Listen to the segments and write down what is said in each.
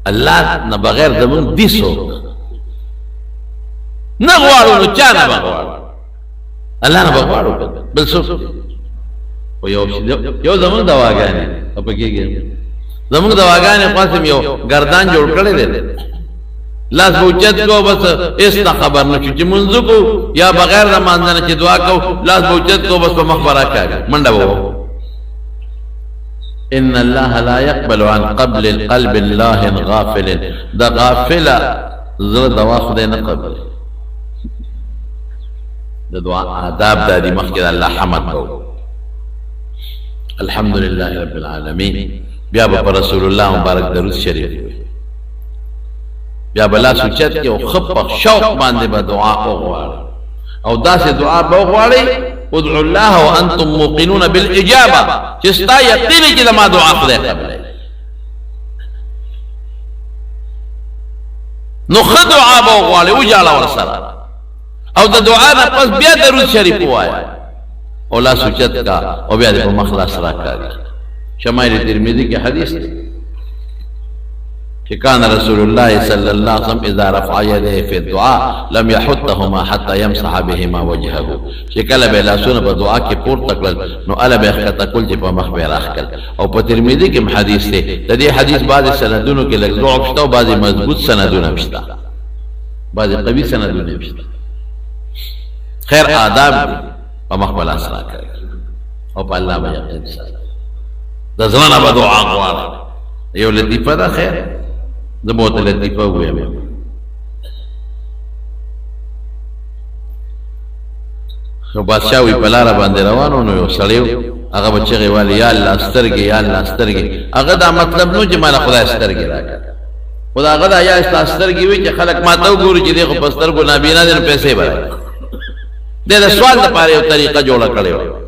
الله نه بغیر زمون دي څوک نه غواړو نو چا نه بغواړو الله نه بغواړو بل څوک او یو زمون دواګانې په کېږي زمون دواګانې قاسم یو گردان جوړ کړی دی لاس بوچت کو بس اس ته خبر نه چې منځ کو یا بغیر د مانځنه چې دعا کو لاس بوچت کو بس په مخبره کوي منډه وو ان الله لا يقبل عن قبل القلب الله غافل دا غافل زړه دوا خدای نه قبل د دعا آداب د دې مخکې الله حمد کو الحمد لله رب العالمين بیا په رسول الله مبارک درود شریف بیا بلا سوچت کې او خپ شوق باندې به دعا وغواړي او داسې دعا به وغواړي ادعوا الله وانتم موقنون بالاجابه چې ستا یقین چې لما دعا خدای قبلې نو خد دعا به وغواړي وجاله ورسره او د دعا نه پس بیا درود شریف وایي او لا سوچت کا او بیا د مخلص راکړي شمائل ترمذی کې حدیث کہ کان رسول الله صلی الله علیه وسلم اذا رفع يديه في الدعاء لم يحطهما حتى يمسح بهما وجهه چې کله به لاسونه په دعا کې پورته کړل نو الا به خطا کول چې په مخ به راخل او په ترمذی کې حدیث دی د دې حدیث بعض سندونو کې لږ ضعف شته او بعض مضبوط سندونه شته بعض قوي سندونه شته خیر آداب په مخ بل اسرا کوي او په الله باندې یقین ساتي د زمانه په دعا غواړي یو لطیفه ده خیر زبوت لطیفه ویم نو بادشاہ وی پلاره باندې روانو نو یو سړیو هغه بچی والی یا الله سترګې یا الله سترګې هغه دا مطلب نو چې مال خدای سترګې راکړه خدا هغه دا یا سترګې وی چې خلک ماته وګوري چې دغه پسترګو نابینا دې پیسې ورکړي د سوال لپاره یو طریقه جوړه کړې و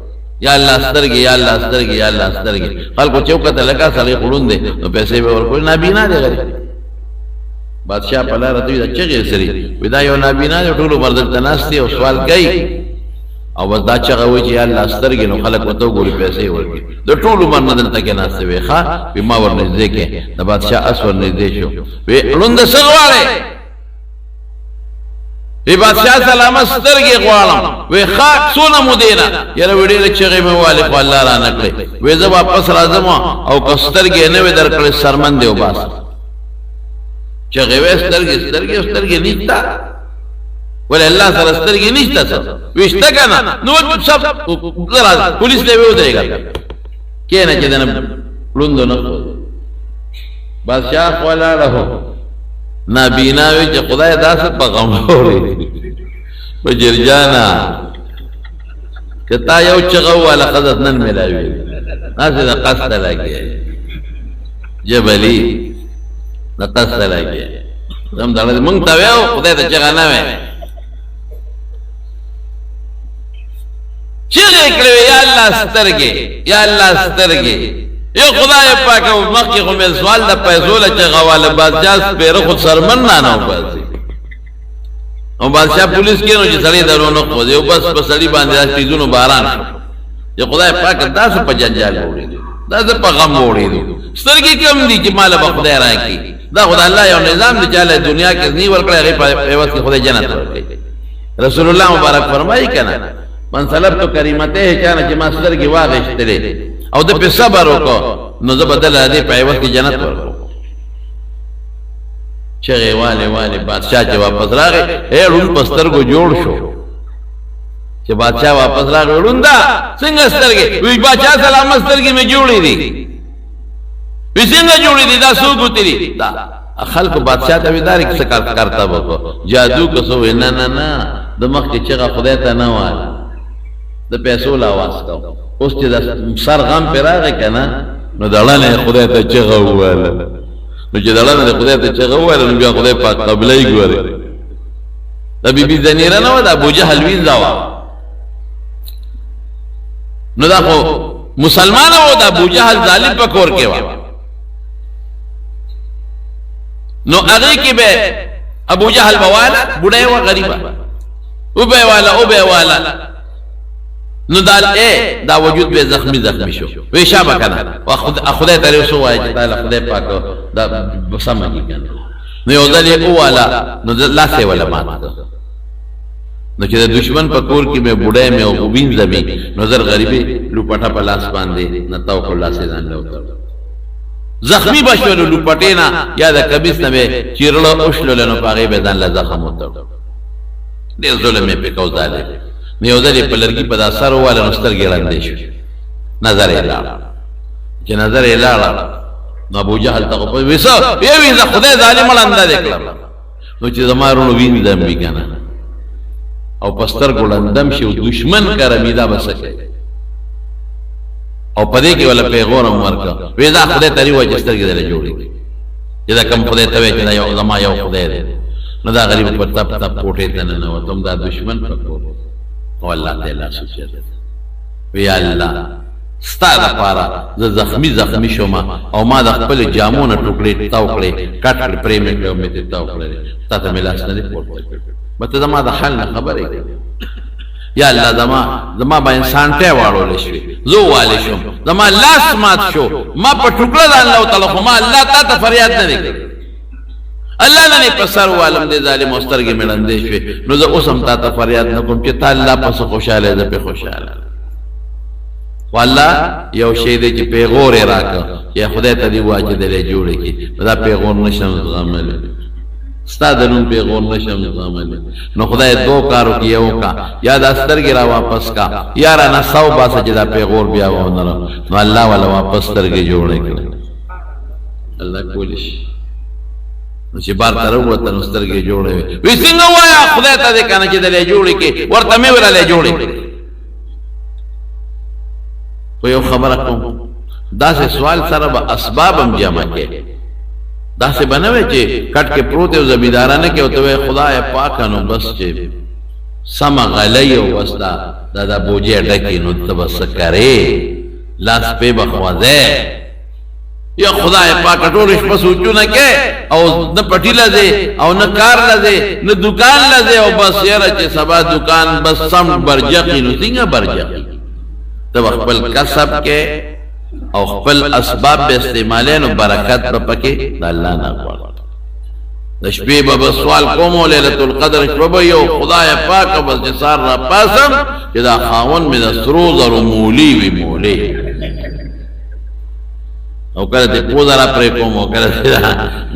یا الله سترګې یا الله سترګې یا الله سترګې خلکو چوکته لگا سړی خړون دي نو پیسې به ورکول نابینا دي غري بادشاہ په لار ته د چغې سری ودا یو نابینا ټولو مرد تناستي او سوال کوي او بس دا چغه وی چې یا الله سترګې نو خلک وته ګوري پیسې ورکړي د ټولو مرد دلته کې ناشته وي ښا بما ورنږدې کې د بادشاہ اس ورنږدې شو وی لوند سغواله ای بادشاہ سلامت سترګې غواړم وی خاک سونه مدینه یره وړي چغې مې والي په الله را نکړي وی زه واپس راځم او کو سترګې نه وې درکړې سرمن دی وباس چغې وې سترګې نشته ولې الله سره سترګې نشته وشته کنه نو سب راځه پولیس له وې ودرېګا کینه چې دنه لوندو نه بادشاہ ولا له نابینا وی چې خدای داسې په غم وړي بجرجانا کتا یو چغو والا قصد نن ملاوي ناسه دا قصد لګي جبلی دا قصد لګي زم دا مونږ ته یو خدای ته چغا نه وي چې کړو یا الله سترګې یا الله سترګې یو خدای پاک او مخکې خو مې سوال د پیسو له چغواله بادشاہ پیره خود سرمن نه باسي او بادشاہ پولیس کې نو چې سړی درونه خو دی بس په سړی باندې راځي پیزونو باران یو خدای پاک داسې په جنجال وړي داسې په غم وړي سترګې کم دي چې مال به خدای راکړي دا خدای الله یو نظام دی چې له دنیا کې نی ورکړي هغه په واسطه خدای جنت ورکړي رسول الله مبارک فرمایي کنه من سلبت کریمته چانه چې ما سترګې واغښتلې او د په صبر وکړو نو زه بدل دې په ایوس کې جنت ورکړم چغې والے بادشاہ چې واپس راغی اے لون پسترګو جوړ شو چې بادشاہ واپس راغی لوندا څنګه سترګې وی بادشاہ سلام سترګې مې جوړې دي وی څنګه جوړې دي دا ثبوت دي دا خلق بادشاہ ته ودار څه کرتا وکړو جادو کوسو نه د مخ کې چې خدای ته نه وای د پیسو لا واسطه اوس چې د سر غم پر راغی کنه نو دړنه خدای ته چغه واله نو چې دړنه خدای ته چغه واله نو بیا خدای پاک قبلې ګوره د بیبي زنیره نو د ابو جهل وین ځوا نو دا خو مسلمان و د ابو جهل ظالم په کور کې و نو هغه کې به ابو جهل بواله بډای و غریبا او به والا نو دال دا وجود به زخمی شو وی شابه کنه خدای تعالی سو وای چې تعالی خدای پاک دا سمه کنه نو یو ځل یې والا نو لاسه ولا مات نو چې د دشمن په کور کې مې بډای مې او وین زمي نظر غریبي لوپټه په لاس باندې نتاو کو لاسه ځان له زخمی بشول لوپټینا یا د کبیس نه چیرلو اوشلو له پاغه به ځان له زخم وته ډیر ظلم په کو ځاله نو یو ځل په لرګي په اثر واله نستر ګړندې شو نظر یې لاړ چې نظر یې لاړ نو ابو جهل ته په وسو یوه ز خدای ظالم لاندې کړل نو چې زمارونو وین دم ویګانا او پستر ګولندم شو دشمن کرمیدا بسکه او پدې کې ولا پیغام ورکا وېدا خدای تری وجستر کې دلې جوړي چې دا کم خدای ته چې دا یو زما یو خدای دی نو دا غریب پر تپ کوټه ته نه نو تم دا دشمن په کو او الله تعالی سوچ وی الله ستاره پارا زخمی شوما او ما د خپل جامونه ټوکړې تاو کړې کټ کړې پرېمې کړې مې ته تاو کړې تاسو مې لاس نه پورته بته زما د حال نه خبرې یا الله زما با انسان ته واړول شي زو والي شم زما لاس مات شو ما په ټوکړه د الله تعالی خو ما الله ته فریاد نه وکړ الله نه پسر والم دې ظالم مسترګې مړندې شوي نو زه اوس هم ته فریاد نه کوم چې تعالی الله پس خوشاله ده په خوشاله والله یو شی دې چې پیغور راکا یا خدای ته دی واجب دې جوړې کی دا پیغور نشم زغمل استاد نن پیغور نشم زغمل نو خدای دو کارو کیو کا یا د استرګ را واپس کا یا را نه سو باسه چې دا پیغور بیا ونه نو الله ولا واپس ترګې جوړې کړ الله کولیش نو چې بار تر وته نو سترګې جوړې وي څنګه وایا خدای ته دې کنه چې دې جوړې کې ورته مې ورله جوړې خو یو خبره کوم دا سه سوال سره به اسباب هم جمع کې دا سه بنوي چې کټ کې پروت او زمیدارانه کې وته خدای پاک نو بس چې سم غلی او وسدا دا بوجه ډکې نو تبس کرے لاس په بخوازه یا خدای پاک ټول شپه سوچونه کې او نه پټی لځه او نه کار لځه نه دکان لځه او بس یاره چې سبا دکان بس سم برجقی نو څنګه برجقی تب خپل کسب کې او خپل اسباب به استعمالین او برکت به پکې د الله نه غواړي د شپې به سوال کوم ليله القدر شپه یو خدای پاک بس جسار را پاسم چې دا خاون مې د سرو زرو مولی وی مولی او کله ته پوزرا پرې کوم او کله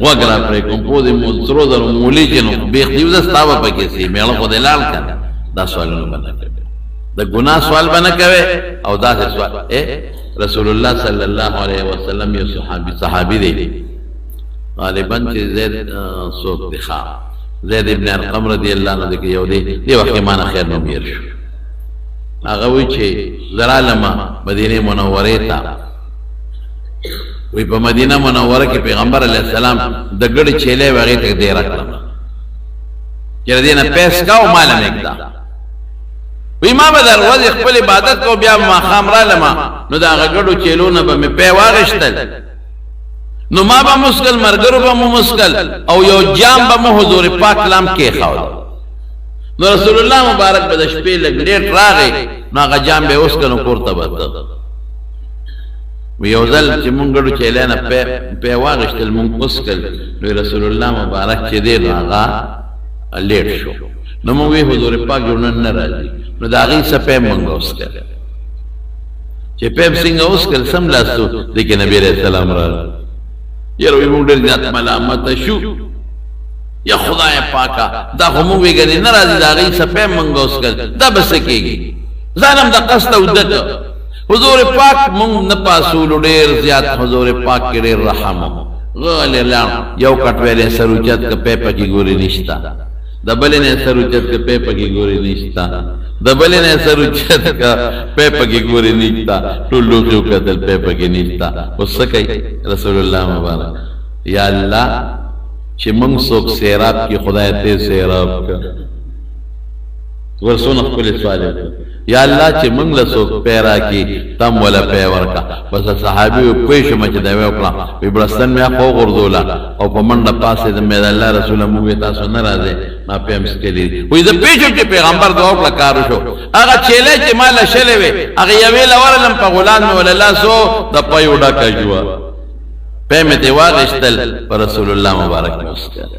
وګرا پرې کوم پوزې مو سرو زرو مولی چې نو به خيو زستاوه پکې سي مې له خدای لال کړه دا سوالونه باندې د ګناه سوال بنه کوي او دا سوال رسول الله صلی الله علیه وسلم یو صحابي دی غالبا چې زید صوت دخا زید ابن ارقم رضی الله عنه دی یو دی وخت معنا خیر نو میر شو هغه وی چې زرالما مدینه منوره ته وی په مدینه منوره کې پیغمبر علیه السلام د ګړ چيله وغه ته دی راکړه چې دینه پیس کاو مال مقدا وی ما به در ورځ خپل عبادت کو بیا ما خامره لما نو دا غړو چیلونه به مې په واغشتل نو ما به مسکل مرګرو به مو مسکل او یو جام به مو حضور پاک لام کې خاو نو رسول الله مبارک به د شپې لګډېټ راغی نو هغه جام به اوس کنو کوړته وته وی یو ځل چې مونږ غړو چیلانه په واغشتل مونږ مسکل نو رسول الله مبارک چې دې هغه لیټ شو نو مو وی حضور پاک جوړن نه راځي نو دا غي سپه مونږ اوسکل چې په څنګه اوسکل سم لاسو دغه نبی رسول الله را یره وی مونږ ډېر ځات ملامت شو یا خدای پاکا دا هم وی ګنې نه راځي دا غي سپه مونږ اوسکل دا بس کېږي ظالم د قصد او دت حضور پاک مونږ نه پاسول ډېر زیات حضور پاک کې ډېر رحم غل الله یو کټویلې سروچت ک په پکی ګوري نشتا دبلې نه سروچت ک په پکی ګوري نشتا دبلې نه سروچت ک په پکی ګوري نشتا ټول لوګو کتل په پکی نشتا وسکای رسول الله مبارک یا الله چې موږ څوک سیراب کې خدای ته سیراب ک ورسونه خپل سوال یا الله چې موږ له څوک پیرا کې تم ولا پی ورکا بس صحابي کوئی شمه چې دا وکړه وبرستان مې خو غردولا او په منډه پاسه د مې الله رسول مو تاسو نه راځي ما په امس کې دي وې د پیچو کې پیغمبر دعا وکړه کارو شو هغه چيله چې مال شلې وي هغه یوې لورلم په غلام ول الله سو د پيوډا کجوا په مې دی واغشتل پر رسول الله مبارک مسکر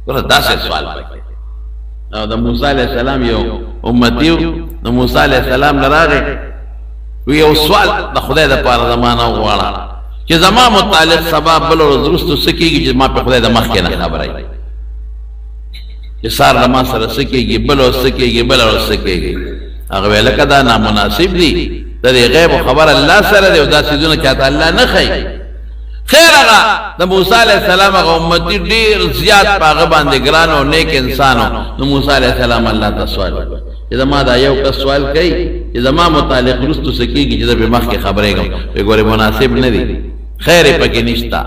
ورته داسې سوال وکړ او د موسی عليه السلام یو امتی نو موسی عليه السلام لراغه وی یو سوال د خدای د پاره زمانہ وغواړه چې زما متعلق سبب بل ورځ رستو سکیږي چې ما په خدای د مخ کې نه خبرای چې سار لما سره سکیږي بل ورځ سکیږي بل ورځ سکیږي هغه ویل کدا نامناسب دي د غیب خبر الله سره دی او دا سيزونه چاته الله نه خي خیر هغه د موسی عليه السلام هغه امتی ډیر زیات پاغه باندې ګران او نیک انسانو نو موسی عليه السلام الله ته سوال چې زما دا یو کس سوال کوي چې زما متعلق رستو سکیږي چې به مخ کې خبرې کوم به ګوره مناسب نه دي خیر پکې نشتا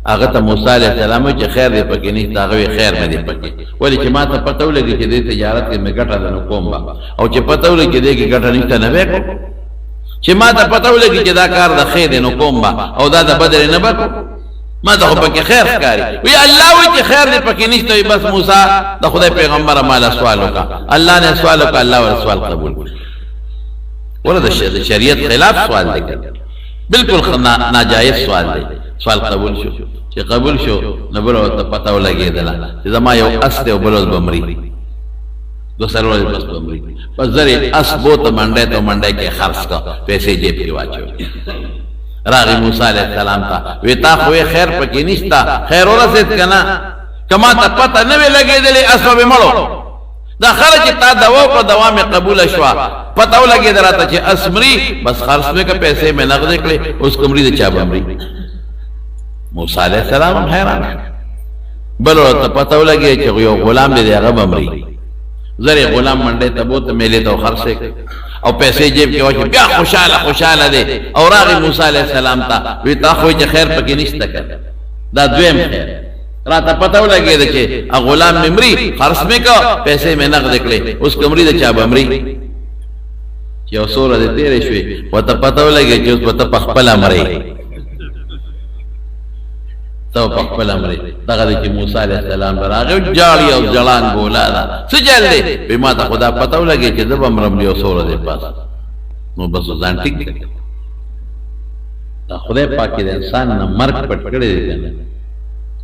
هغه ته موسی عليه السلام چې خیر دې پکې نشتا هغه خیر نه دي پکې ولی چې ما ته پته ولګي چې دې تجارت کې مې ګټه نه کوم او چې پته ولګي چې دې کې ګټه نشته نه وکړم چې ما ته پته ولګي چې دا کار د خیر نه کوم او دا د بدر نه بکو ما ته پکې خیر ښکاری وی الله وی چې خیر دې پکې نشته بس موسی د خدای پیغمبر مال سوال وکړه الله نه سوال وکړه الله ور سوال قبول کړ ورته شریعت خلاف سوال دی بالکل ناجائز سوال دی سوال قبول شو چې قبول شو نو بل ته پته ولګیدل چې زما یو استه او بلوز بمري دو سرور بس بمري پس زری اس بوت منډه ته منډه کې خرڅ کا پیسې جیب کې واچو راغی موسی علیہ السلام تا وی تا خو خیر پکې نشتا خیر ورسید کنا کما ته پته نه لګیدلې اسباب مړو دا خرج تا دوا په دوام قبول شوا پته ولګی دراته چې اسمري بس خرڅ مې کا پیسې مې نقد کړې اوس کومري د چا بمري موسی علیہ السلام حیران بل ته پته ولګی چې یو غلام دې هغه بمري زری غلام منډه ته بوت میلې ته خرڅه او پیسې جیب کې واچي بیا خوشاله دي او راغی موسی علیہ السلام ته وی تا خو چې خیر پکې نشته کړ دا دویم خیر راته پته ولګی چې غلام ممري خرڅ مې کا پیسې مې نقد کړې اوس کومري د چا بمري چې اوسوره دې تیرې شوې وته پته ولګی چې اوس پته پخپل امرې تو پخپل امرې دغه چې موسی علیہ السلام راغی جاړي او جلان بولا دا سجل دې به ما ته خدا پته ولګی چې زب امرم له اوسوره دې پاس نو بس ځان ټیک دا خدای پاک دې انسان نه مرګ پټ کړی دی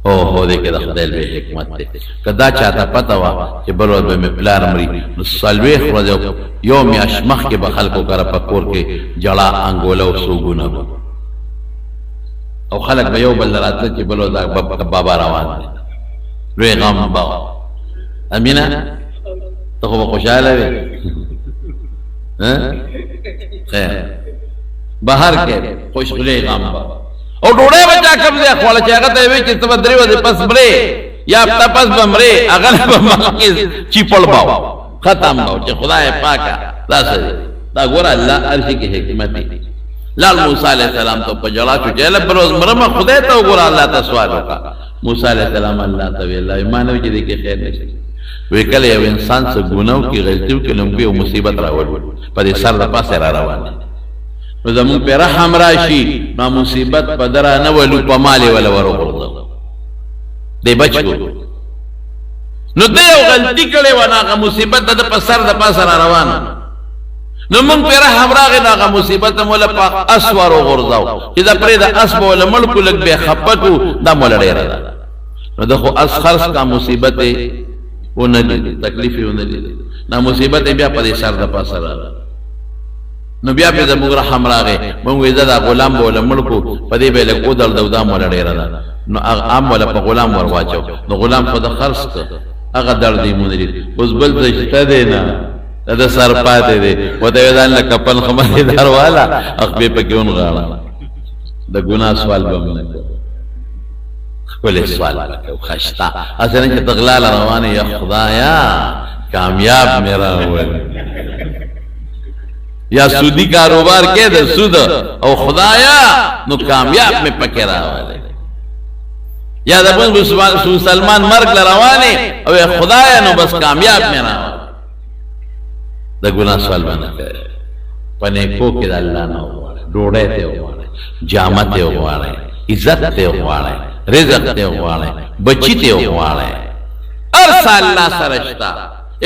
او هو دې کې د خدای له حکمت دی کدا چاته پته وا چې بلور به مې پلار مري نو سالوي خو یوم اشمخ کې به خلکو کرا پکور کې جړه انګوله او سوګونه او خلق به یو بل راته چې بلو دا بابا روان دي لوی غم با امینه ته خو خوشاله وي خیر بهر کې خوشحالي غم با او ډوړې بچا کوم ځای خپل چې هغه ته وي چې ته درې ورځې پس بلې یا هفته پس بمرې هغه به مخکې چیپل باو ختم باو چې خدای پاکه دا څه دا ګور الله ارشي کې حکمت دی لال موسی علیہ السلام تو پجڑا چو جیل بروز مرم خدای تو گورا اللہ تا سوال ہوکا موسی علیہ السلام اللہ تا وی اللہ ایمانو چی دیکھے خیر نشتی وی کل یو انسان سے گناو کی غلطیو کی لنگوی و مصیبت راول پا دی سر دا پاس را روانی نو زمون پی رحم راشی ما مصیبت پا درا نولو پا مالی ولا ورو خردو دی بچ کو نو دیو غلطی کلے وناغا مصیبت دا پا سر دا پاس را روانی نو من پر رحم راغی دا مصیبت مولا پا اسوار و غرزاو چې دا پرې دا اسب ولا ملکو لګ به خپکو دا مولا ډیر دا نو دغه اس خرص کا مصیبت و نه دي تکلیف و نه دي دا مصیبت بیا په سر د پاسه را نو بیا په زموږ رحم راغی مونږ وې دا غلام ولا ملکو په دې به له قدر دا مولا ډیر دا نو عام ولا په غلام ور واچو نو غلام په د خرص هغه درد یې مونږ لري اوس بل څه شته دی نه دا سر پاتے دے و دا ویدان لکپن خمالی دار والا اخبی پکیون غانا دا گناہ سوال بمنا کلی سوال بکیو خشتا اصلا کہ تغلال روانی یا خدایا کامیاب میرا ہوئے یا سودی کاروبار کے دا سود او خدایا نو کامیاب میں پکی راوالے یا دا بند سلمان مرگ لروانی او خدایا نو بس کامیاب میرا ہوئے دا گناہ سوال بنا کرے پنیکو کی دا اللہ نہ ہوارے ڈوڑے تے ہوارے جامع تے ہوارے عزت تے ہوارے رزق تے ہوارے بچی تے ہوارے ارسل الله سرشتا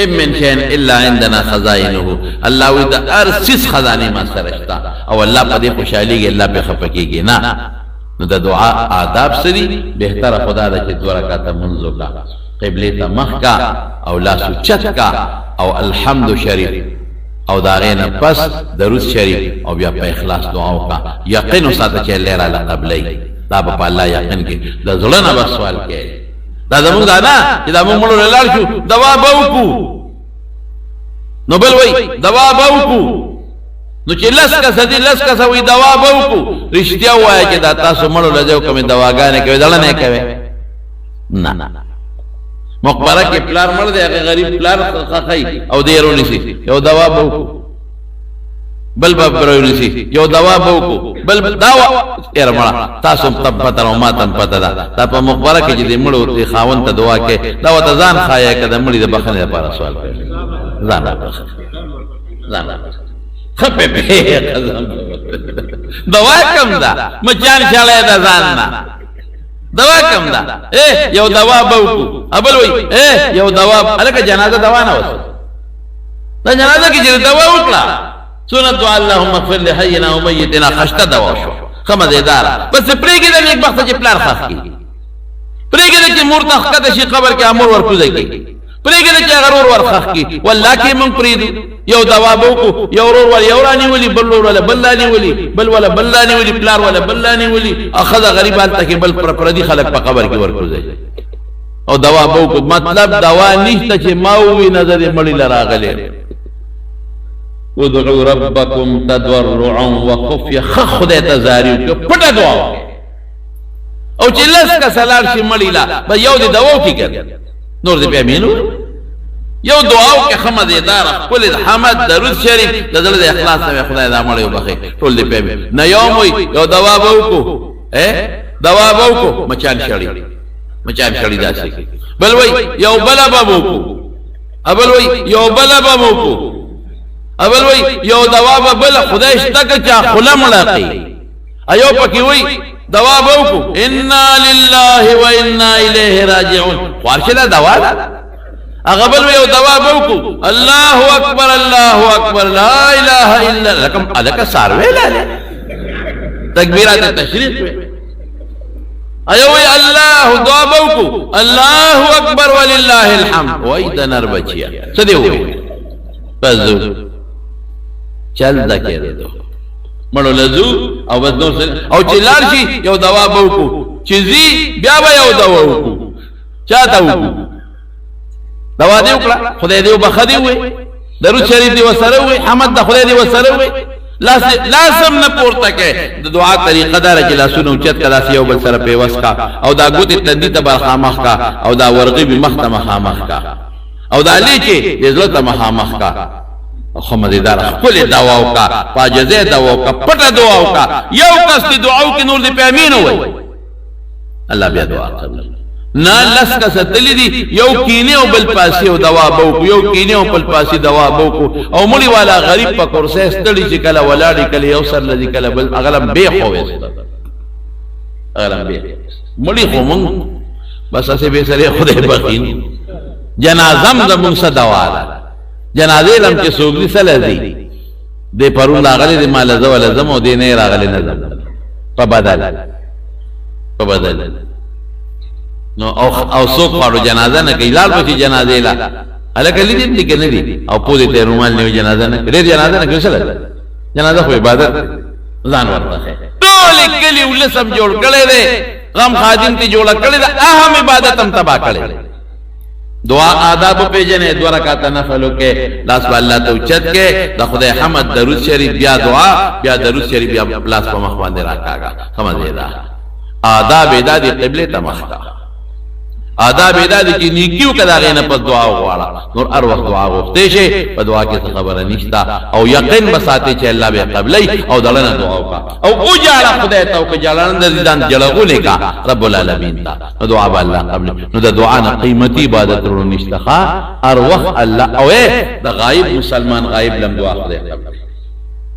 ام من شيء الا عندنا خزائنه الله اذا ارسس خزانه ما سرشتا او الله په دې خوشاليږي الله په خپکیږي نه. نو د دعا آداب سری بهتر خدا د چې دوه رکعات منځو کا قبله ته مخ کا او لاس چت کا او الحمد شریف او داغینا پس درود شریف او بیا په اخلاص دعا وکا یقین ساته چې الله را قبلای دا په الله یقین کې د زړه نه سوال کې دا زموږ دا نه چې دا موږ مړو لاړ شو دوا بوکو نو بل وای دوا بوکو نو چې لس کا سوي دوا بوکو رښتیا وایي چې دا تاسو مړو لږه کومه دواګانې کوي دړه نه کوي نه مقبره کې پلار مړ دی هغه غریب پلار خخای او دیرونی سي یو دوا بوکو بل برونی سي یو دوا بوکو بل دوا ایر مړه تاسو تب پته او ما تم پته دا په مقبره کې چې مړو ته خاون ته دعا کې دا وته ځان خایا کده مړي د بخنه لپاره سوال کوي ځان خپه به دوا کم دا مچان شاله دا ځان نه دوا کم دا یو دوا بوکو ابل وای یو دوا الکه جنازه دوا نه وته دا جنازه کې چې دوا وکړه سنت اللهم اغفر لحينا وميتنا خشت دوا شو خمدیدار بس پریګه د یک وخت چې پلار خاص کی پریګه چې مرتخ کده شي قبر کې امر ورکوځي کی پریګه چې غرور ورخخ کی والله کې من پریدو یو دوا بوکو یو ورور ول یورانی ولي بل ورور ولا بلانی ولي بل ولا بلانی ولي پلار ولا بلانی ولي اخذ غریبان ته بل پردي خلق په قبر کې ورکوځي او دوا بوکو مطلب دوا نشته چې ماوي نظر مړی لراغله ادعوا ربكم تضرعا وخفيا خدای ته زاریو کې پټه دعا او چې لس کا سلام شي مړی لا به یو دې دوا کی کړ نور دې په امینو یو دعا کې خمدیدار خپل حمد درود شریف د زړه د اخلاص سره خدای دا مړی وبخي ټول دې په نه یوم یو دوا بوکو دوا بوکو مچان شړی داسي بل وای یو بل بوکو ابل وای یو بل بوکو اول وای یو دوا بل خدای شتک چا خلم لقي ایو پکې وای دوا بوکو انا لله وانا الیه راجعون ورشله دوا هغه بل یو دوا بوکو الله اکبر لا اله الا لكم الک ساروي لاله تکبیرات تشریق ایو وای الله دوا بوکو الله اکبر ولله الحمد وای د نر بچیا څه دی وای پزو چل دا کېدو مړو لزو او بس نور او چې لار شي یو دوا بوکو چې زی بیا به یو دوا وکړو چاته وکړو دوا دی وکړه خدای دې وبخدي وي درود شریف دی وسره وي حمد د خدای دې وسره وي لازم نه پورته کې د دعا طریقه دار چې لاسونو چت کدا سی یو بل سره په وسکا او دا ګوت تندې ته برخامخ کا او دا ورغي به مختمه خامخ کا او دا لیکي د زړه مخامخ کا خمدیدار خپل دعا وکا پاجزه دعا وکا پټه دعا وکا یو کس دی دعا وکي نور دی په امین وای الله بیا دعا قبول نه لس کس تللی دی یو کینه او بل پاسي او دوا بوکو یو کینه او بل پاسي دوا بوکو او مړي والا غریب په کورسه ستړي چې کله ولاړی کله یو سر لذي کله بل اغلم به خو اغلم به مړي خو مونږ بس اسه به سره خدای بخین جنازم زمون صدوا جنازه لم چې سوګري سلازي د پرون راغلي د مال زو ول زمو د نه راغلي نه په بدل نو او څوک پاړو جنازه نه کوي لال په جنازه لا الکه لیدې دي کنه دي او په دې ته رومال نه جنازه نه کوي جنازه نه کوي سره جنازه خو عبادت ځان ورته ټول کلی ولسم جوړ کړي دي غم خادم ته جوړ کړي دا اهم عبادت هم تبا کړي دعا آداب په جنې دوه رکعات نفلو کې لاس الله ته اوچت کې د خدای حمد درود شریف بیا دعا بیا درود شریف بیا لاس په مخ باندې راکاګه سمجھے دا آداب د قبله ته مخ آداب ادا دي چې نیکیو کدا غینه په دعا وغواړه نور ار وخت دعا وغوښته شي په دعا کې خبره نشتا او یقین بساته چې الله به قبلای او دلنه دعا وکا او اجاړه خدای ته او کجالان د ځان جلغونه کا رب العالمین تا دعا به الله قبل نو د دعا نه قیمتي عبادت ورو نشتا ار وخت الله او د غایب مسلمان غایب لم دعا خدای قبل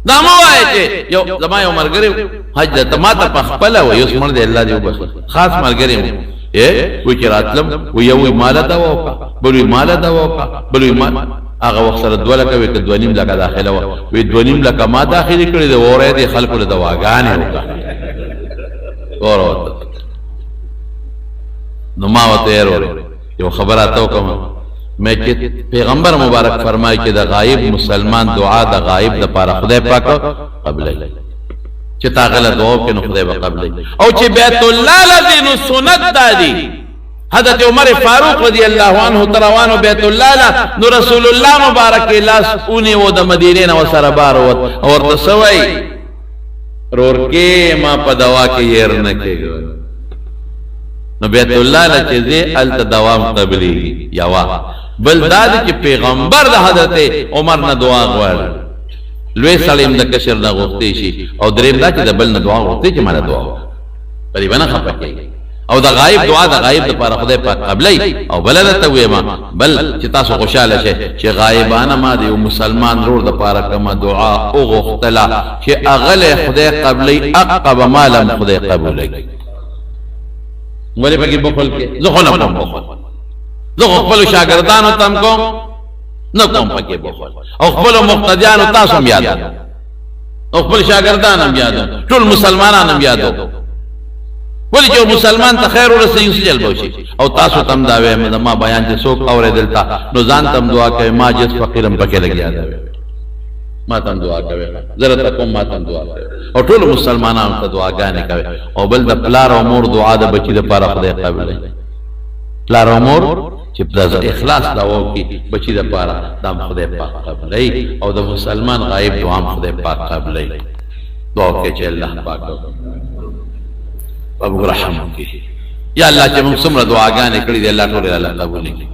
دا مو وایي چې یو زما یو مرګره حج ته ماته په خپل و یو سمړ دی الله دی وبخ خاص مرګره وی چې راتلم وی یو مال دوا وکا بل مال دوا وکا بل مال هغه وخت سره 2 لکه وی 2.5 لکه داخله وی 2.5 لکه ما داخلي کړی د وره دي خلکو له دواګانې وکا ورته نو ما وته یو خبره تاو کوم میں چې پیغمبر مبارک فرمایي چې د غایب مسلمان دعا د غایب د پاره خدای پاک قبلای چې تاغله دعا کې نو خدای به قبلای او چې بیت الله لذین سنت دادی حضرت عمر فاروق رضی الله عنه تروانو بیت الله نو رسول الله مبارک لاس اونې و د مدینې نو سره بار او ورته سوی رور کې ما په دوا کې ير نه کېږي نو بیت الله لچې ال دوام قبلي یوا بل داد چې پیغمبر د حضرت عمر نه دعا غواړي لوی سلیم د کشر نه غوښتي شي او دریم دا چې د بل نه دعا غوښتي چې مال دعا پرې باندې خپکه او د غایب دعا د غایب لپاره خدای پاک قبلای او بل نه ته وېما بل چې تاسو خوشاله شئ چې غایبانه ما دی مسلمان رور د لپاره کما دعا او غوښتلا چې اغله خدای قبلای اقب مالم خدای قبولای مولې پکې بخل کې زه خو نه کوم بخل زه خپل شاګردانو تم کوم نه کوم پکې بخل او خپل مقتدیانو تاسو هم یاد او خپل شاګردان هم یاد ټول مسلمانان هم یاد ولی چې مسلمان ته خیر ورسې جلب وشي او تاسو تم دا وې ما بیان چې څوک اورېدل تا نو ځان تم دعا کوي ما جس فقیرم پکې لګیا دا ما تم دعا کوي زره کوم ما تم دعا کوي او ټول مسلمانانو ته دعاګانې کوي او بل د پلار او مور دعا د بچی د لپاره خدای قبول کړي پلار او مور چې په اخلاص دا وکي بچی د لپاره د خدای پاک قبول کړي او د مسلمان غایب دعا خدای پاک قبول کړي دعا کوي چې الله پاک ابو رحم کی یا الله چې موږ څومره دعاګانې کړې دي الله ټول الله قبول کړي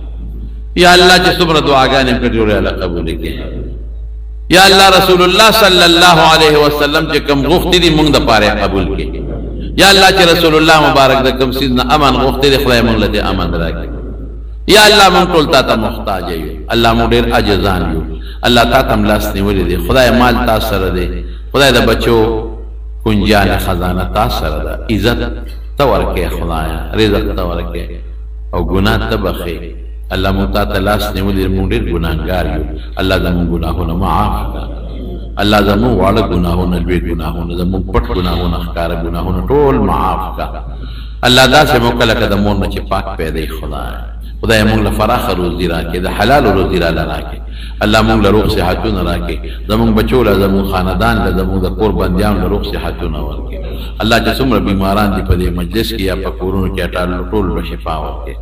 یا الله چې څومره دعاګانې کړې دي الله قبول کړي یا الله رسول الله صلی الله علیه وسلم چې کوم غوښتي دي موږ د پاره قبول کړي یا الله چې رسول الله مبارک د کوم سیدنا امن غوښتي دي خدای موږ له امن راکړي یا الله موږ ټول ته محتاج یو الله موږ ډېر عاجزان یو الله تعالی تم لاس نیولې دي خدای مال تاسو سره دی خدای د بچو کنجان خزانه تاسو سره ده عزت تورکه خدایا رزق تورکه او ګناه تبخي الله متعال لاس نیولې موږ ډېر ګناهګار یو الله زموږ ګناهونه معاف کړه الله زموږ واړه ګناهونه لوی ګناهونه زموږ پټ ګناهونه ښکار ګناهونه ټول معاف کړه الله دا چې موږ کله کده مون چې پاک پیدا خدای خدای موږ له فراخ روزي راکې د حلال روزي را راکې الله موږ له روغ صحتونه راکې زموږ بچو له زموږ خاندان له زموږ د کور بنديان له روغ صحتونه ورکې الله چې څومره بیماران دي په دې مجلس کې یا په کورونو کې ټول شفا ورکې